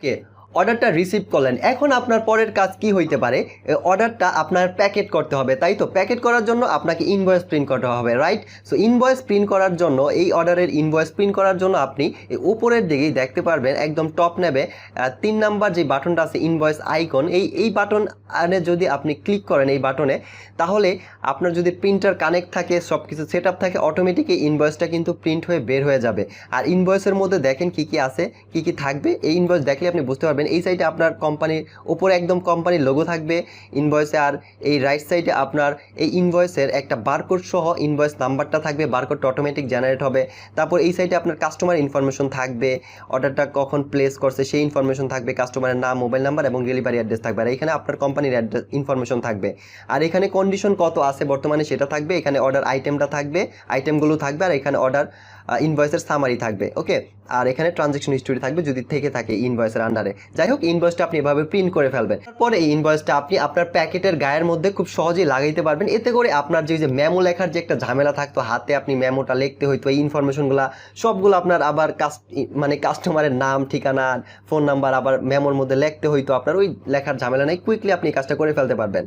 ওকে, অর্ডারটা রিসিভ করলেন। এখন আপনার পরের কাজ কি হইতে পারে, অর্ডারটা আপনার প্যাকেট করতে হবে, তাই তো? প্যাকেট করার জন্য আপনাকে ইনভয়েস প্রিন্ট করতে হবে, রাইট? সো ইনভয়েস প্রিন্ট করার জন্য, এই অর্ডারের ইনভয়েস প্রিন্ট করার জন্য আপনি উপরের দিকেই দেখতে পারবেন, একদম টপ নেবে 3 নাম্বার যে বাটনটা আছে ইনভয়েস আইকন, এই বাটন আনে যদি আপনি ক্লিক করেন এই বাটনে, তাহলে আপনার যদি প্রিন্টার কানেক্ট থাকে, সব কিছু সেট আপ থাকে, অটোমেটিক এই ইনভয়েসটা কিন্তু প্রিন্ট হয়ে বের হয়ে যাবে। আর ইনভয়েসের মধ্যে দেখেন কি কি আছে, কি কি থাকবে। এই ইনভয়েস দেখলে আপনি বুঝতে পারবেন। এই সাইডে আপনার কোম্পানির উপরে একদম কোম্পানির লোগো থাকবে ইনভয়েসে, আর এই রাইট সাইডে আপনার এই ইনভয়েসের একটা বারকোড সহ ইনভয়েস নাম্বারটা থাকবে, বারকোডটা অটোমেটিক জেনারেট হবে। তারপর এই সাইডে আপনার কাস্টমার ইনফরমেশন থাকবে, অর্ডারটা কখন প্লেস করছে সেই ইনফরমেশন থাকবে, কাস্টমারের নাম, মোবাইল নাম্বার এবং ডেলিভারি অ্যাড্রেস থাকবে। আর এখানে আপনার কোম্পানির অ্যাড্রেস ইনফরমেশন থাকবে। আর এখানে কন্ডিশন কত আছে বর্তমানে সেটা থাকবে, এখানে অর্ডার আইটেমটা থাকবে, আইটেমগুলো থাকবে, আর এখানে অর্ডার ইনভয়েসের সামারি থাকবে। ওকে, আর এখানে ট্রানজ্যাকশন হিস্টরি থাকবে যদি থেকে থাকে ইনভয়েসের আন্ডারে। যাই হোক, ইনভয়েসটা আপনি এভাবে প্রিন্ট করে ফেলবেন। তারপরে এই ইনভয়েসটা আপনি আপনার প্যাকেটের গায়ের মধ্যে খুব সহজেই লাগাইতে পারবেন। এতে করে আপনার যে মেমো লেখার যে একটা ঝামেলা থাকতো, হাতে আপনি মেমোটা লিখতে হইতো, এই ইনফরমেশনগুলো সবগুলো আপনার আবার কাস্টমারের নাম, ঠিকানা, ফোন নাম্বার আবার মেমোর মধ্যে লিখতে হইতো, আপনার ওই লেখার ঝামেলা নেই, কুইকলি আপনি এই কাজটা করে ফেলতে পারবেন।